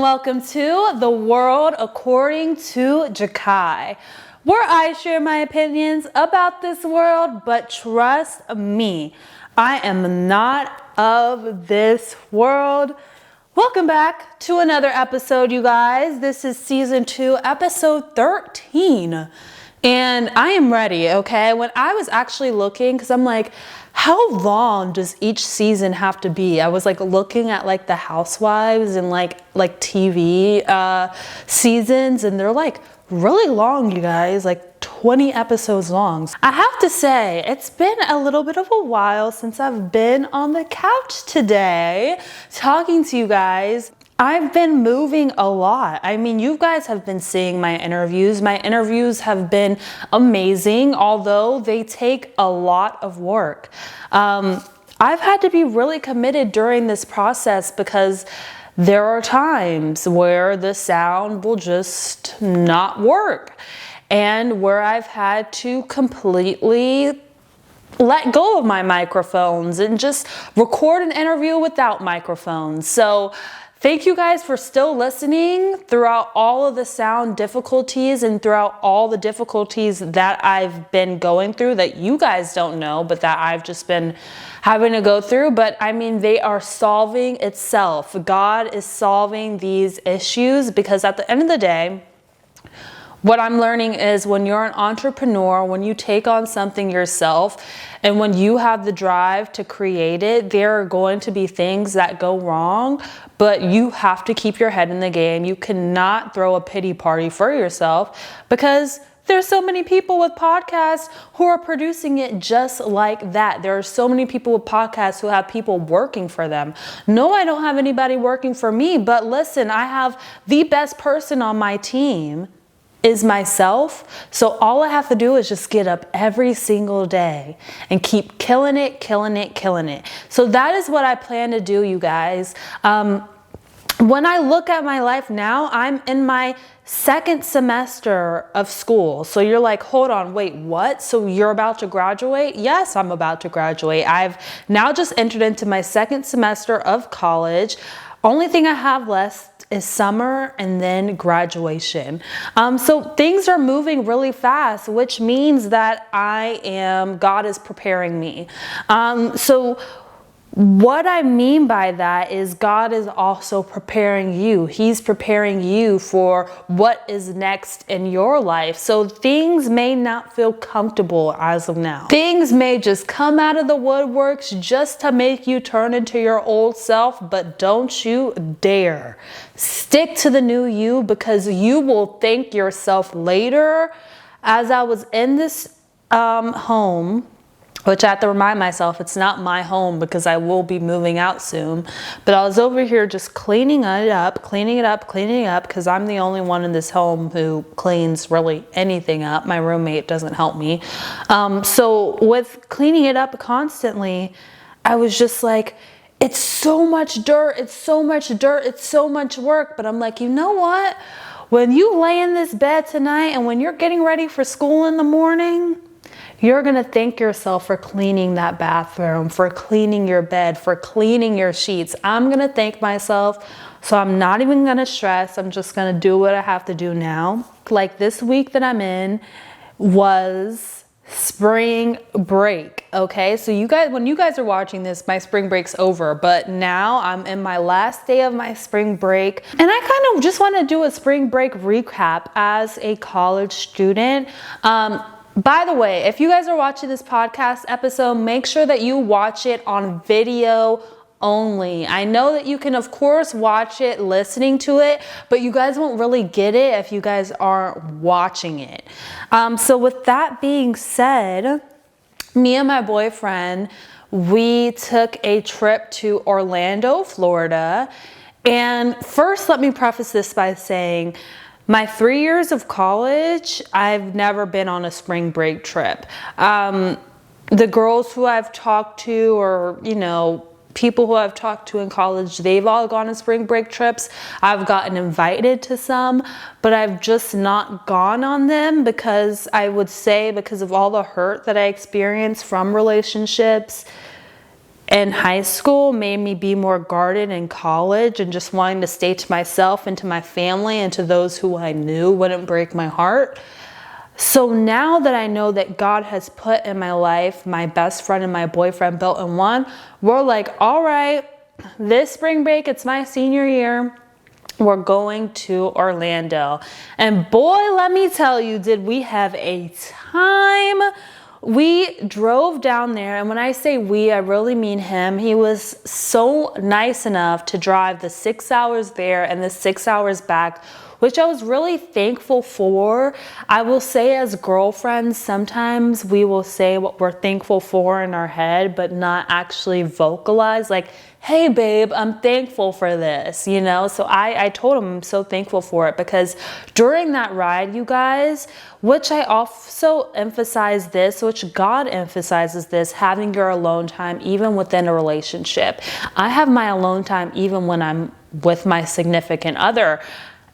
welcome to the World According to Jakai, where I share my opinions about this world, but trust me, I am not of this world. Welcome back to another episode, you guys. This is season 2, episode 13. And I am ready, okay? When I was actually looking, because I'm like, how long does each season have to be? I was like looking at like the Housewives and like TV seasons, and they're like really long, you guys, like 20 episodes long. I have to say, it's been a little bit of a while since I've been on the couch today talking to you guys. I've been moving a lot. I mean, you guys have been seeing my interviews. My interviews have been amazing, although they take a lot of work. I've had to be really committed during this process because there are times where the sound will just not work and where I've had to completely let go of my microphones and just record an interview without microphones. So thank you guys for still listening throughout all of the sound difficulties and throughout all the difficulties that I've been going through that you guys don't know, but that I've just been having to go through. But I mean, they are solving itself. God is solving these issues because at the end of the day, what I'm learning is when you're an entrepreneur, when you take on something yourself, and when you have the drive to create it, there are going to be things that go wrong, but you have to keep your head in the game. You cannot throw a pity party for yourself because there's so many people with podcasts who are producing it just like that. There are so many people with podcasts who have people working for them. No, I don't have anybody working for me, but listen, I have the best person on my team is myself. So all I have to do is just get up every single day and keep killing it. So that is what I plan to do, you guys. When I look at my life now, I'm in my second semester of school. So you're like, hold on, wait, what? So you're about to graduate? Yes, I'm about to graduate. I've now just entered into my second semester of college. Only thing I have left is summer and then graduation. So things are moving really fast, which means that God is preparing me. So what I mean by that is God is also preparing you. He's preparing you for what is next in your life. So things may not feel comfortable as of now. Things may just come out of the woodworks just to make you turn into your old self, but don't you dare stick to the new you, because you will thank yourself later. As I was in this home, which I have to remind myself, it's not my home because I will be moving out soon. But I was over here just cleaning it up, because I'm the only one in this home who cleans really anything up. My roommate doesn't help me. So with cleaning it up constantly, I was just like, it's so much dirt, it's so much work. But I'm like, you know what? When you lay in this bed tonight and when you're getting ready for school in the morning, you're going to thank yourself for cleaning that bathroom, for cleaning your bed, for cleaning your sheets. I'm going to thank myself, so I'm not even going to stress. I'm just going to do what I have to do now. Like this week that I'm in was spring break, okay? So you guys, when you guys are watching this, my spring break's over, but now I'm in my last day of my spring break, and I kind of just want to do a spring break recap as a college student. By the way, if you guys are watching this podcast episode, make sure that you watch it on video only. I know that you can, of course, watch it listening to it, but you guys won't really get it if you guys aren't watching it. So with that being said, me and my boyfriend, we took a trip to Orlando, Florida. And first, let me preface this by saying, my 3 years of college, I've never been on a spring break trip. The girls who I've talked to, or, people who I've talked to in college, they've all gone on spring break trips. I've gotten invited to some, but I've just not gone on them because of all the hurt that I experienced from relationships in high school made me be more guarded in college and just wanting to stay to myself and to my family and to those who I knew wouldn't break my heart. So now that I know that God has put in my life my best friend and my boyfriend built in one, we're like, all right, this spring break, it's my senior year. We're going to Orlando. And boy, let me tell you, did we have a time. We drove down there, and when I say we, I really mean him. He was so nice enough to drive the 6 hours there and the 6 hours back, which I was really thankful for. I will say, as girlfriends, sometimes we will say what we're thankful for in our head, but not actually vocalize, like, hey babe, I'm thankful for this, you know? So I told him I'm so thankful for it, because during that ride, you guys, which I also emphasize this, which God emphasizes this, having your alone time even within a relationship. I have my alone time even when I'm with my significant other.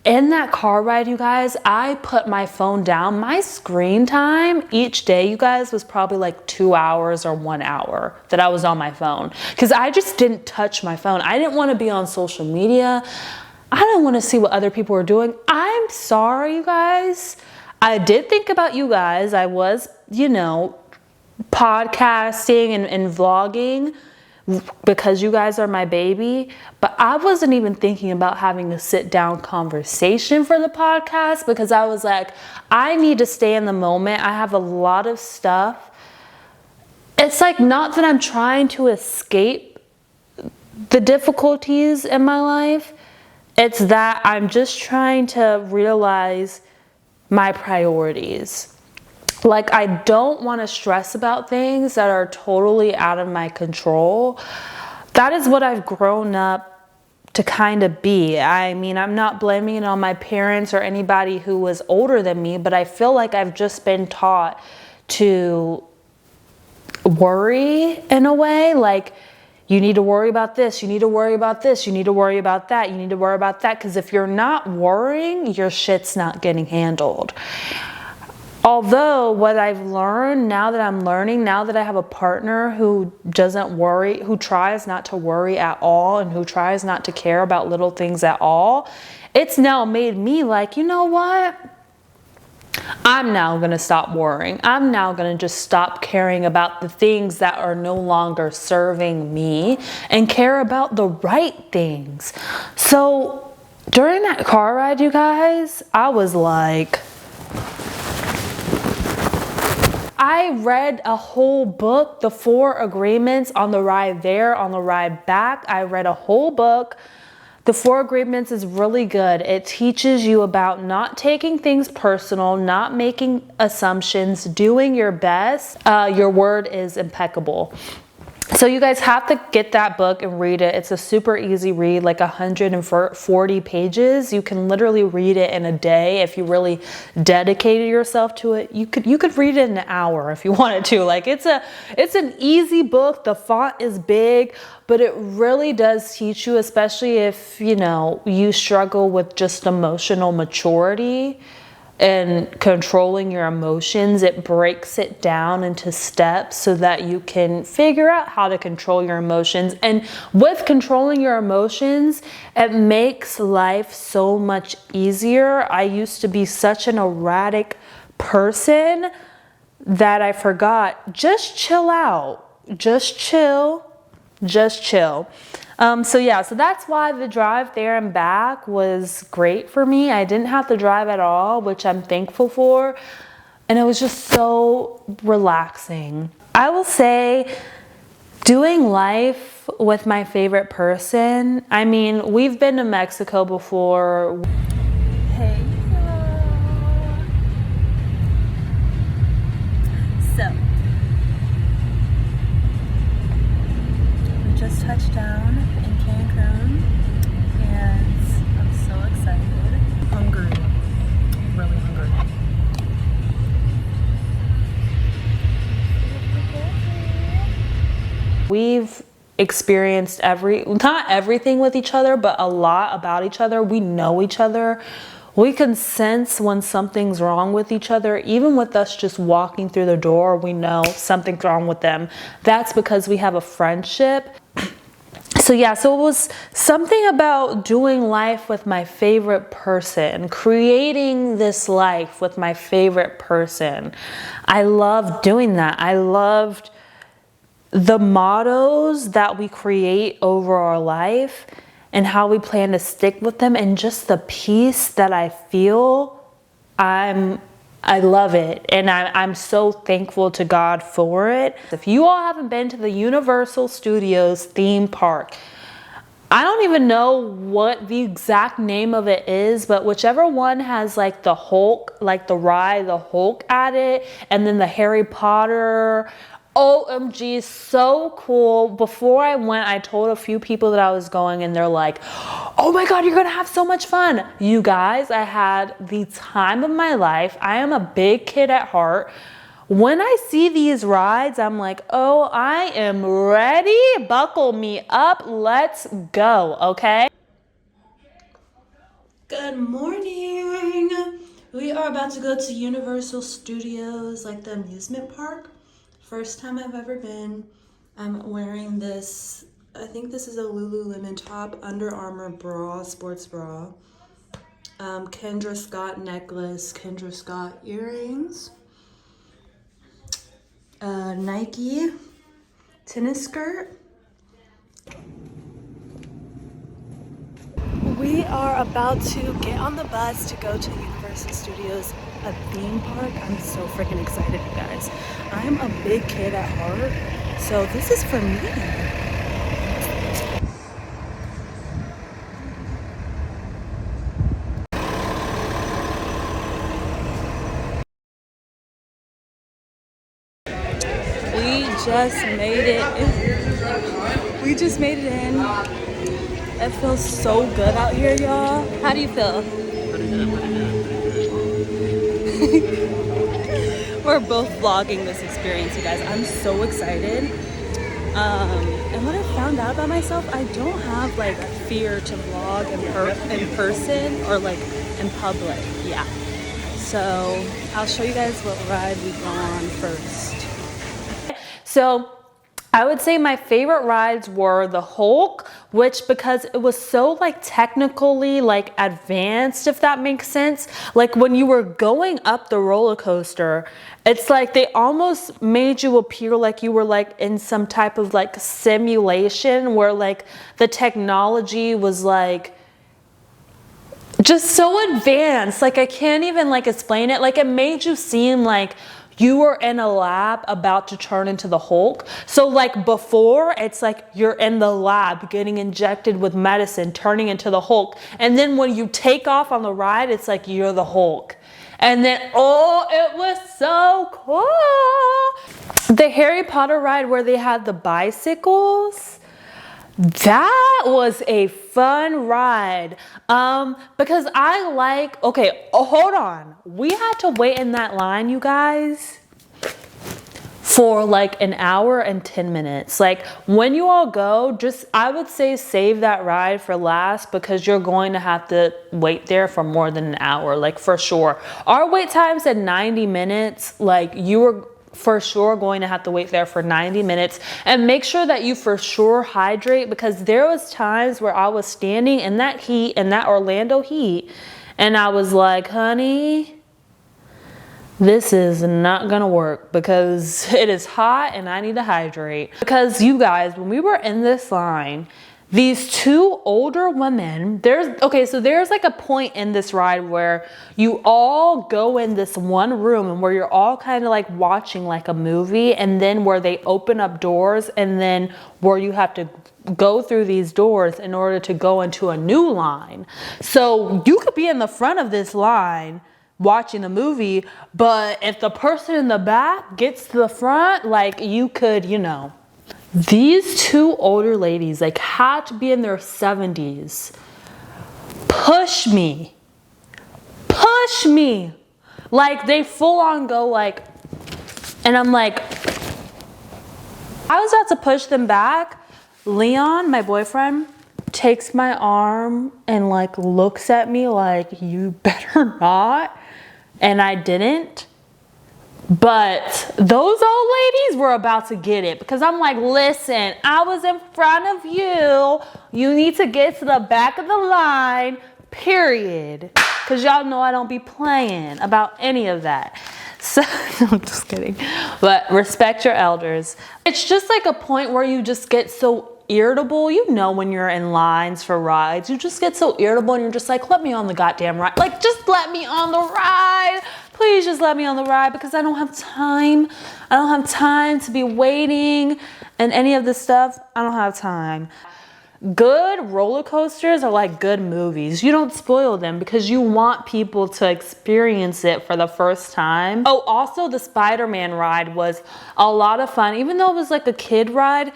In that car ride, you guys, I put my phone down. My screen time each day, you guys, was probably like 2 hours or 1 hour that I was on my phone, because I just didn't touch my phone. I didn't want to be on social media. I didn't want to see what other people were doing. I'm sorry, you guys. I did think about you guys. I was, you know, podcasting and vlogging because you guys are my baby, but I wasn't even thinking about having a sit down conversation for the podcast, because I was like, I need to stay in the moment. I have a lot of stuff. It's like, not that I'm trying to escape the difficulties in my life. It's that I'm just trying to realize my priorities. Like, I don't want to stress about things that are totally out of my control. That is what I've grown up to kind of be. I mean, I'm not blaming it on my parents or anybody who was older than me, but I feel like I've just been taught to worry in a way. Like, you need to worry about this, you need to worry about this, you need to worry about that, you need to worry about that. Because if you're not worrying, your shit's not getting handled. Although what I've learned, now that I'm learning, now that I have a partner who doesn't worry, who tries not to worry at all, and who tries not to care about little things at all, it's now made me like, you know what? I'm now going to stop worrying. I'm now going to just stop caring about the things that are no longer serving me and care about the right things. So during that car ride, you guys, I was like, I read a whole book, The 4 Agreements, on the ride there, on the ride back. I read a whole book. The 4 Agreements is really good. It teaches you about not taking things personal, not making assumptions, doing your best. Your word is impeccable. So you guys have to get that book and read it. It's a super easy read, like 140 pages. You can literally read it in a day if you really dedicated yourself to it. You could read it in an hour if you wanted to. Like, it's an easy book. The font is big, but it really does teach you, especially if, you know, you struggle with just emotional maturity and controlling your emotions. It breaks it down into steps so that you can figure out how to control your emotions. And with controlling your emotions, it makes life so much easier. I used to be such an erratic person that I forgot, just chill out, just chill. So that's why the drive there and back was great for me. I didn't have to drive at all, which I'm thankful for. And it was just so relaxing. I will say, doing life with my favorite person. I mean, we've been to Mexico before. Hey. So, we just touched down in Cancun, and I'm so excited. Hungry. Really hungry. We've experienced not everything with each other, but a lot about each other. We know each other. We can sense when something's wrong with each other. Even with us just walking through the door, we know something's wrong with them. That's because we have a friendship. So yeah, so it was something about doing life with my favorite person, creating this life with my favorite person. I loved doing that. I loved the mottos that we create over our life and how we plan to stick with them, and just the peace that I feel. I love it, and I'm so thankful to God for it. If you all haven't been to the Universal Studios theme park, I don't even know what the exact name of it is, but whichever one has like the Hulk, like the ride, the Hulk at it, and then the Harry Potter. OMG, so cool. Before I went, I told a few people that I was going, and they're like, oh my God, you're gonna have so much fun. You guys, I had the time of my life. I am a big kid at heart. When I see these rides, I'm like, oh, I am ready. Buckle me up. Let's go, okay? Good morning. We are about to go to Universal Studios, like the amusement park. First time I've ever been. I'm wearing this, I think this is a Lululemon top, Under Armour bra, sports bra. Kendra Scott necklace, Kendra Scott earrings. Nike tennis skirt. We are about to get on the bus to go to Universal Studios, a theme park. I'm so freaking excited, you guys. I'm a big kid at heart, so this is for me. Just made it in. We just made it in. It feels so good out here, y'all. How do you feel? Pretty good. We're both vlogging this experience, you guys. I'm so excited. And what I found out about myself, I don't have like a fear to vlog in person or like in public. Yeah. So I'll show you guys what ride we go on first. So I would say my favorite rides were the Hulk, which because it was so like technically like advanced, if that makes sense. Like when you were going up the roller coaster, it's like they almost made you appear like you were like in some type of like simulation where like the technology was like just so advanced. Like I can't even like explain it. Like it made you seem like you were in a lab about to turn into the Hulk. So like before, it's like you're in the lab getting injected with medicine, turning into the Hulk. And then when you take off on the ride, it's like you're the Hulk. And then, oh, it was so cool. The Harry Potter ride where they had the bicycles, that was a fun ride. Because I like, okay, hold on. We had to wait in that line, you guys, for like an hour and 10 minutes. Like when you all go, just, I would say save that ride for last because you're going to have to wait there for more than an hour, like for sure. Our wait time said 90 minutes. Like you were for sure going to have to wait there for 90 minutes, and make sure that you for sure hydrate, because there was times where I was standing in that heat, in that Orlando heat, and I was like, honey, this is not gonna work because it is hot and I need to hydrate. Because you guys, when we were in this line, these two older women, there's like a point in this ride where you all go in this one room and where you're all kind of like watching like a movie, and then where they open up doors, and then where you have to go through these doors in order to go into a new line. So you could be in the front of this line watching a movie, but if the person in the back gets to the front, like you could, you know. These two older ladies, like, had to be in their 70s. Push me. Like, they full on go like, and I'm like, I was about to push them back. Leon, my boyfriend, takes my arm and like looks at me like, you better not. And I didn't. But those old ladies were about to get it because I'm like, listen, I was in front of you. You need to get to the back of the line, period. Because y'all know I don't be playing about any of that. So, I'm just kidding. But respect your elders. It's just like a point where you just get so irritable. You know, when you're in lines for rides, you just get so irritable and you're just like, let me on the goddamn ride. Like, just let me on the ride. Please just let me on the ride because I don't have time. I don't have time to be waiting and any of this stuff. I don't have time. Good roller coasters are like good movies. You don't spoil them because you want people to experience it for the first time. Oh, also the Spider-Man ride was a lot of fun. Even though it was like a kid ride,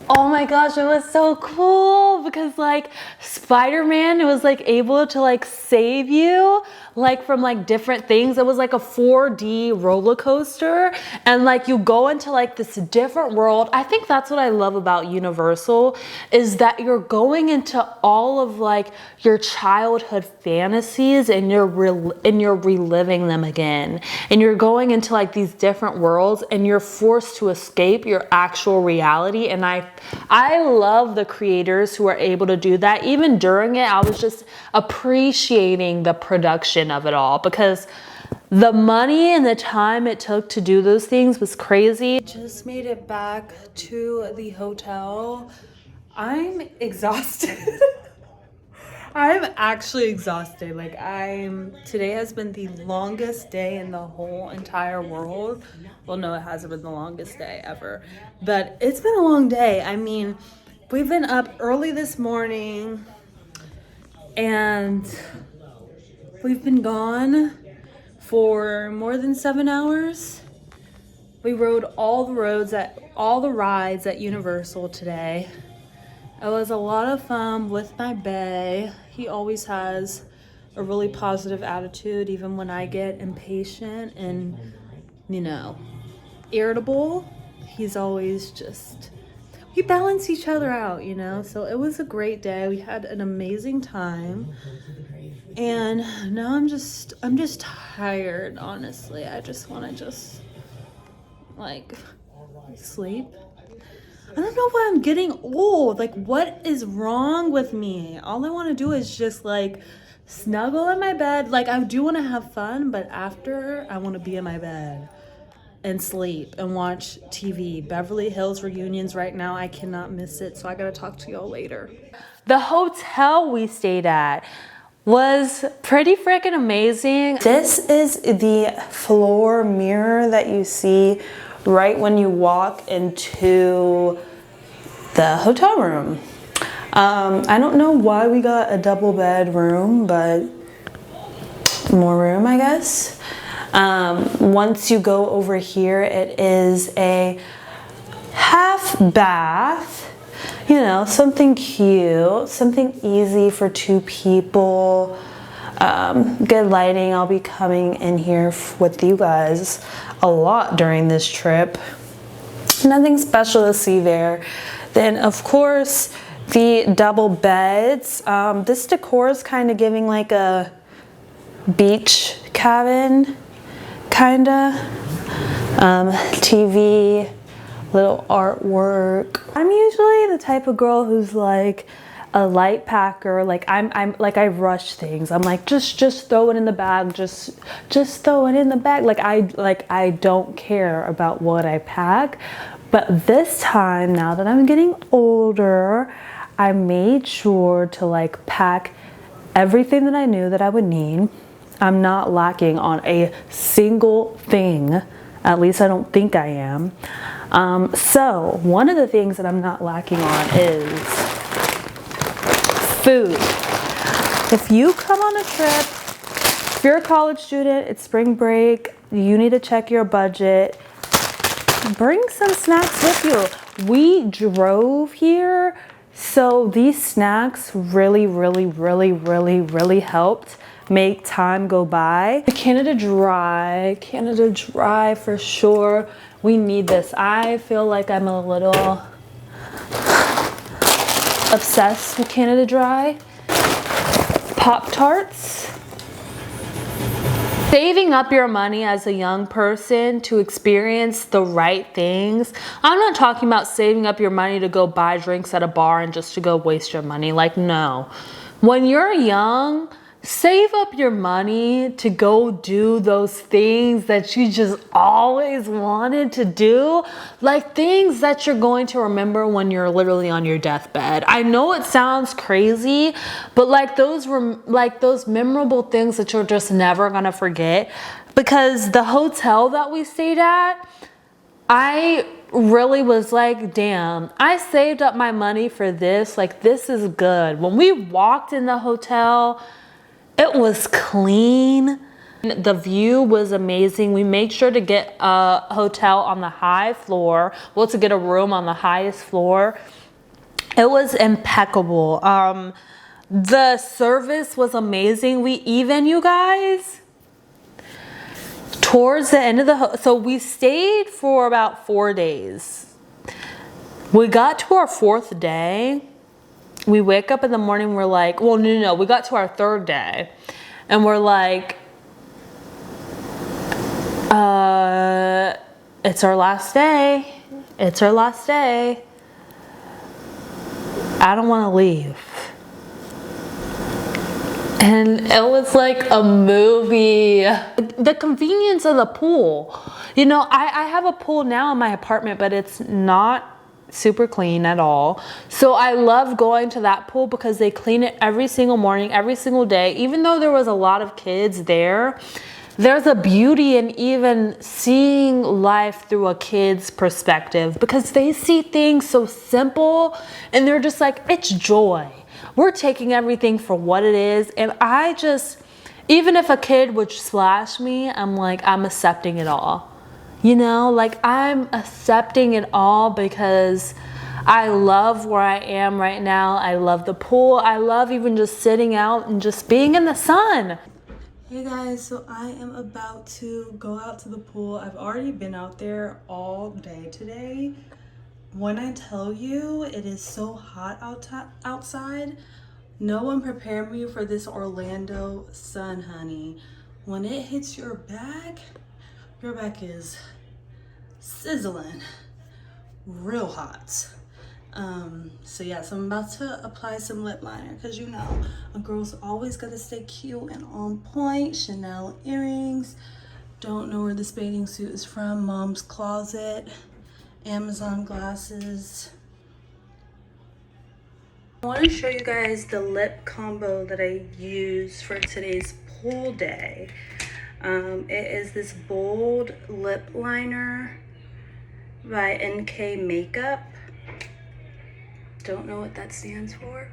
oh my gosh, it was so cool because like Spider-Man was like able to like save you like from like different things. It was like a 4D roller coaster and like you go into like this different world. I think that's what I love about Universal is that you're going into all of like your childhood fantasies and you're reliving them again. And you're going into like these different worlds and you're forced to escape your actual reality. And I love the creators who are able to do that. Even during it, I was just appreciating the production of it all because the money and the time it took to do those things was crazy. Just made it back to the hotel. I'm exhausted. I'm actually exhausted. Like today has been the longest day in the whole entire world. Well, no, it hasn't been the longest day ever, but it's been a long day. I mean, we've been up early this morning and we've been gone for more than 7 hours. We rode all the rides at Universal today. It was a lot of fun with my bae. He always has a really positive attitude, even when I get impatient and, you know, irritable. He's always just, we balance each other out, you know? So it was a great day. We had an amazing time. And now I'm just tired, honestly. I just want to like sleep. I don't know why I'm getting old. Like, what is wrong with me? All I want to do is just like snuggle in my bed. Like, I do want to have fun, but after I want to be in my bed and sleep and watch TV. Beverly Hills Reunions right now. I cannot miss it. So I got to talk to y'all later. The hotel we stayed at was pretty freaking amazing. This is the floor mirror that you see right when you walk into the hotel room. I don't know why we got a double bed room, but more room, I guess. Once you go over here, it is a half bath. You know, something cute, something easy for 2 people. Good lighting. I'll be coming in here with you guys a lot during this trip. Nothing special to see there. Then, of course, the double beds. This decor is kind of giving like a beach cabin, kinda. TV. Little artwork. I'm usually the type of girl who's like a light packer. Like I'm like I rush things. I'm like just throw it in the bag. Just throw it in the bag. Like I don't care about what I pack. But this time, now that I'm getting older, I made sure to like pack everything that I knew that I would need. I'm not lacking on a single thing. At least I don't think I am. So one of the things that I'm not lacking on is food. If you come on a trip, if you're a college student, it's spring break, you need to check your budget, bring some snacks with you. We drove here, so these snacks really helped make time go by. Canada Dry for sure. We need this. I feel like I'm a little Obsessed with Canada Dry. Pop-Tarts. Saving up your money as a young person to experience the right things. I'm not talking about saving up your money to go buy drinks at a bar and just to go waste your money. Like, no. When you're young, save up your money to go do those things that you just always wanted to do. Like things that you're going to remember when you're literally on your deathbed. I know it sounds crazy, but like those memorable things that you're just never gonna forget. Because the hotel that we stayed at, I really was like, damn, I saved up my money for this. Like, this is good. When we walked in the hotel, it was clean. The view was amazing. We made sure to get a hotel on the high floor. Well, to get a room on the highest floor. It was impeccable. The service was amazing. You guys, towards the end of so we stayed for about 4 days. We got to our 4th day. We wake up in the morning, we're like, well, no, we got to our 3rd day and we're like, it's our last day. It's our last day. I don't want to leave. And it was like a movie. The convenience of the pool. You know, I have a pool now in my apartment, but it's not super clean at all. So I love going to that pool because they clean it every single morning, every single day. Even though there was a lot of kids there, there's a beauty in even seeing life through a kid's perspective because they see things so simple and they're just like, it's joy. We're taking everything for what it is. And I just, even if a kid would splash me, I'm like, I'm accepting it all. You know, like I'm accepting it all because I love where I am right now. I love the pool. I love even just sitting out and just being in the sun. Hey guys, so I am about to go out to the pool. I've already been out there all day today. When I tell you it is so hot outside, no one prepared me for this Orlando sun, honey. When it hits your back is sizzling, real hot. So I'm about to apply some lip liner because you know a girl's always gotta stay cute and on point. Chanel earrings. Don't know where this bathing suit is from. Mom's closet. Amazon glasses. I want to show you guys the lip combo that I used for today's pool day. It is this bold lip liner by NK Makeup. Don't know what that stands for.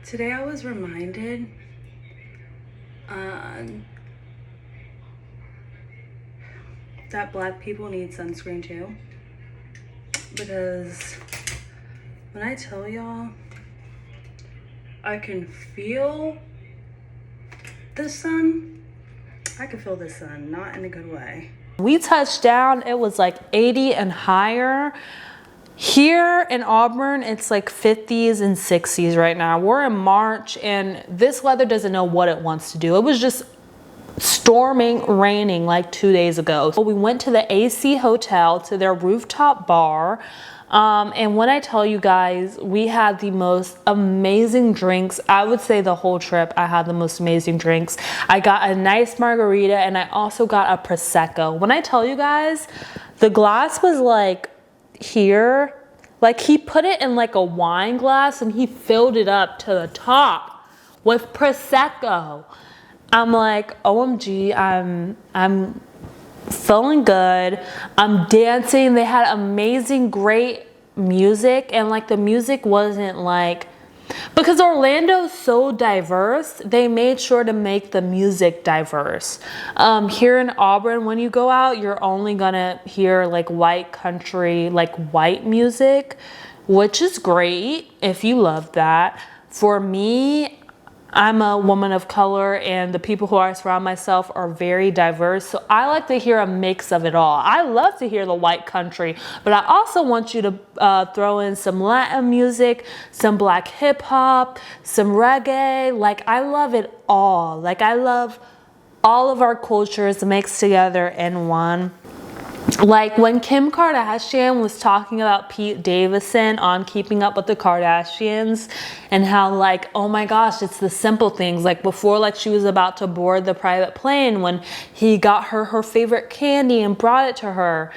Today I was reminded that Black people need sunscreen too, because when I tell y'all I can feel the sun, I can feel the sun, not in a good way. We touched down, it was like 80 and higher. Here in Auburn, it's like 50s and 60s right now. We're in March and this weather doesn't know what it wants to do. It was just storming, raining like 2 days ago. So we went to the AC Hotel, to their rooftop bar. And when I tell you guys, we had the most amazing drinks. I would say the whole trip, I had the most amazing drinks. I got a nice margarita and I also got a Prosecco. When I tell you guys, the glass was like here, like he put it in like a wine glass and he filled it up to the top with Prosecco. I'm like, OMG, I'm feeling good. I'm dancing. They had amazing, great music, and like the music wasn't like, because Orlando's so diverse, they made sure to make the music diverse. Here in Auburn, when you go out, you're only gonna hear like white country, like white music, which is great if you love that. For me, I'm a woman of color, and the people who I surround myself are very diverse. So I like to hear a mix of it all. I love to hear the white country, but I also want you to throw in some Latin music, some black hip hop, some reggae. Like, I love it all. Like, I love all of our cultures mixed together in one. Like when Kim Kardashian was talking about Pete Davidson on Keeping Up with the Kardashians, and how like, oh my gosh, it's the simple things. Like before, like she was about to board the private plane when he got her favorite candy and brought it to her.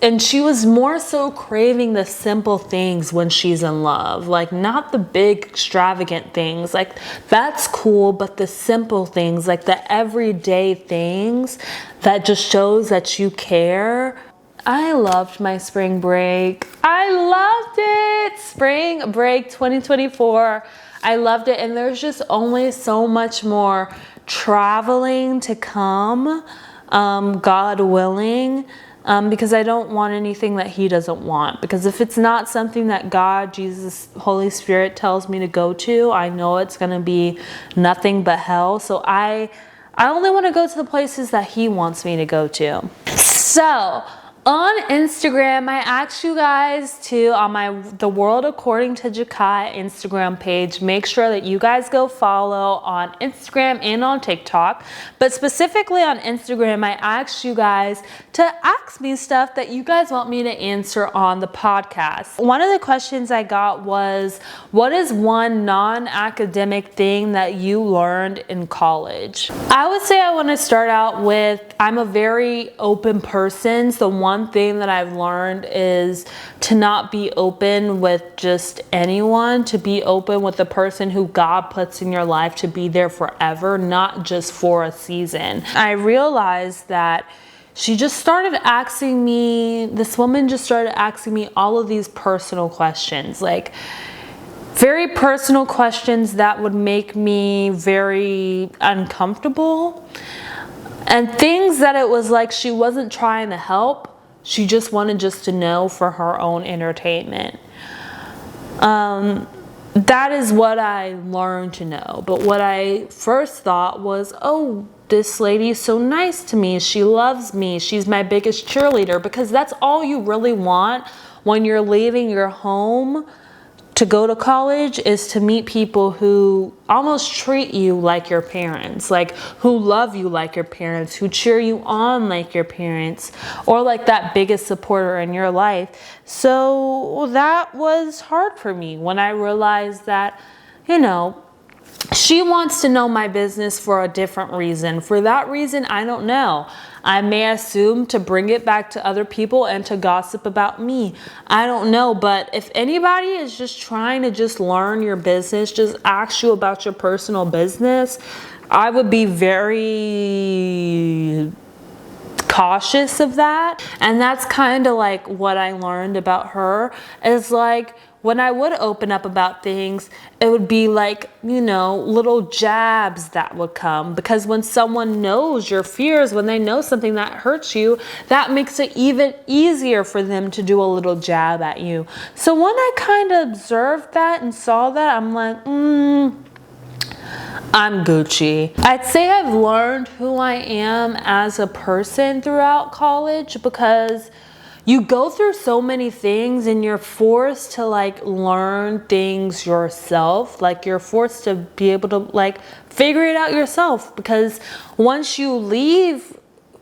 And she was more so craving the simple things when she's in love, like not the big extravagant things. Like that's cool, but the simple things, like the everyday things that just shows that you care. I loved my spring break. I loved it. Spring break 2024. I loved it. And there's just only so much more traveling to come, God willing. Because I don't want anything that he doesn't want. Because if it's not something that God, Jesus, Holy Spirit tells me to go to, I know it's going to be nothing but hell. So I only want to go to the places that he wants me to go to. So on Instagram, I asked you guys to, on the World According to Jakai Instagram page, make sure that you guys go follow on Instagram and on TikTok. But specifically on Instagram, I asked you guys to ask me stuff that you guys want me to answer on the podcast. One of the questions I got was, what is one non-academic thing that you learned in college? I would say I want to start out with, I'm a very open person. So one thing that I've learned is to not be open with just anyone, to be open with the person who God puts in your life to be there forever, not just for a season. I realized that this woman just started asking me all of these personal questions, like very personal questions that would make me very uncomfortable. And things that it was like she wasn't trying to help. She just wanted to know for her own entertainment. That is what I learned to know. But what I first thought was, oh, this lady is so nice to me. She loves me. She's my biggest cheerleader. Because that's all you really want when you're leaving your home to go to college, is to meet people who almost treat you like your parents, like who love you like your parents, who cheer you on like your parents, or like that biggest supporter in your life. So that was hard for me when I realized that, she wants to know my business for a different reason. For that reason, I don't know. I may assume to bring it back to other people and to gossip about me. I don't know. But if anybody is just trying to just learn your business, just ask you about your personal business, I would be very cautious of that. And that's kind of like what I learned about her, is like, when I would open up about things, it would be like, little jabs that would come. Because when someone knows your fears, when they know something that hurts you, that makes it even easier for them to do a little jab at you. So when I kind of observed that and saw that, I'm like, I'm Gucci. I'd say I've learned who I am as a person throughout college, because you go through so many things and you're forced to learn things yourself. Like you're forced to be able to figure it out yourself, because once you leave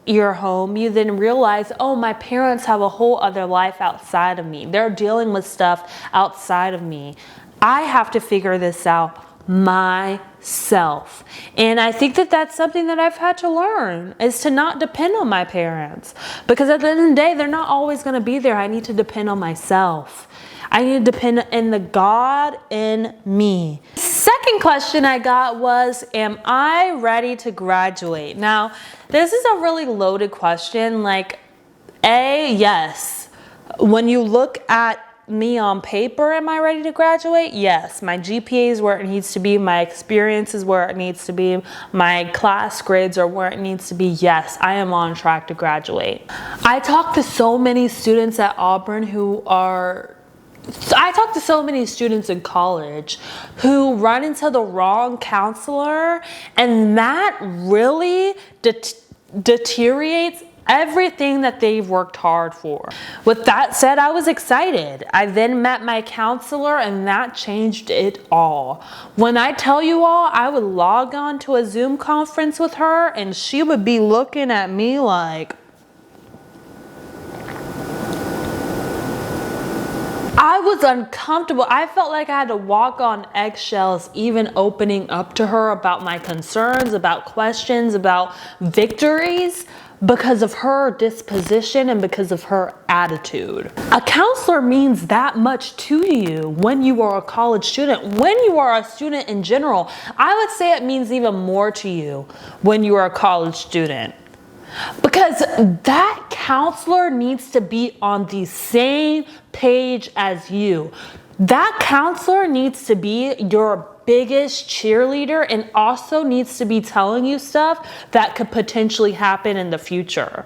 your home, you then realize, oh, my parents have a whole other life outside of me. They're dealing with stuff outside of me. I have to figure this out myself. And I think that that's something that I've had to learn, is to not depend on my parents, because at the end of the day, they're not always going to be there. I need to depend on myself. I need to depend on the God in me. Second question I got was, am I ready to graduate? Now, this is a really loaded question. Yes. When you look at me on paper, am I ready to graduate? Yes. My GPA is where it needs to be. My experience is where it needs to be. My class grades are where it needs to be. Yes, I am on track to graduate. I talk to so many students at Auburn who are I talk to so many students in college who run into the wrong counselor, and that really deteriorates everything that they've worked hard for. With that said, I was excited. I then met my counselor, and that changed it all. When I tell you all, I would log on to a Zoom conference with her, and she would be looking at me like, I was uncomfortable. I felt like I had to walk on eggshells, even opening up to her about my concerns, about questions, about victories, because of her disposition and because of her attitude. A counselor means that much to you when you are a college student. When you are a student in general, I would say it means even more to you when you are a college student. Because that counselor needs to be on the same page as you. That counselor needs to be your biggest cheerleader and also needs to be telling you stuff that could potentially happen in the future.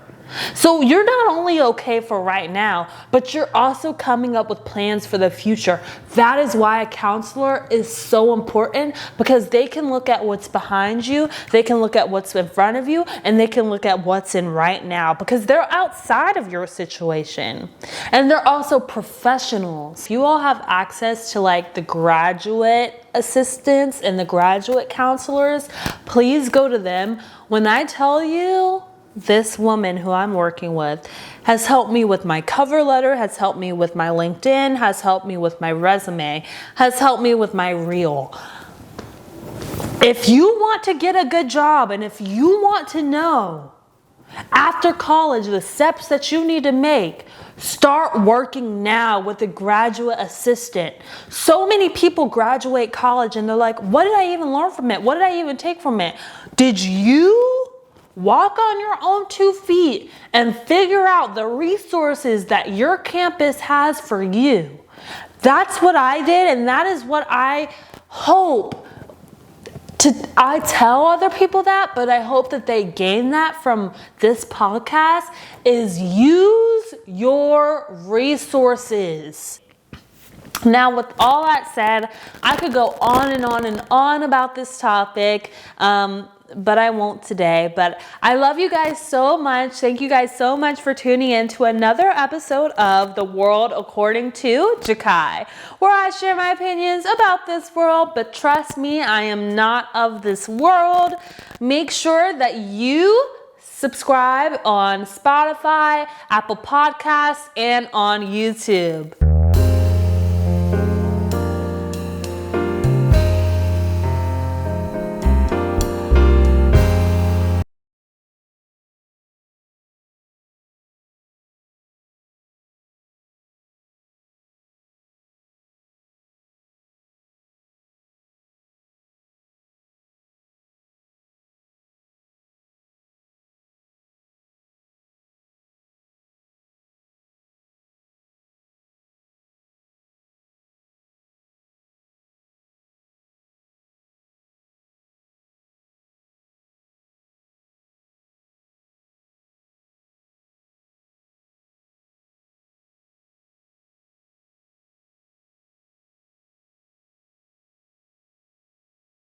So you're not only okay for right now, but you're also coming up with plans for the future. That is why a counselor is so important, because they can look at what's behind you, they can look at what's in front of you, and they can look at what's in right now, because they're outside of your situation. And they're also professionals. You all have access to like the graduate assistants and the graduate counselors. Please go to them. When I tell you, this woman who I'm working with has helped me with my cover letter, has helped me with my LinkedIn, has helped me with my resume, has helped me with my reel. If you want to get a good job, and if you want to know after college the steps that you need to make, start working now with a graduate assistant. So many people graduate college and they're like, what did I even learn from it? What did I even take from it? Did you walk on your own 2 feet and figure out the resources that your campus has for you? That's what I did, and that is what I hope I tell other people that, but I hope that they gain that from this podcast, is use your resources. Now, with all that said, I could go on and on and on about this topic, but I won't today. But I love you guys so much. Thank you guys so much for tuning in to another episode of The World According To Jakai, where I share my opinions about this world, but trust me, I am not of this world. Make sure that you subscribe on Spotify, Apple Podcasts, and on YouTube.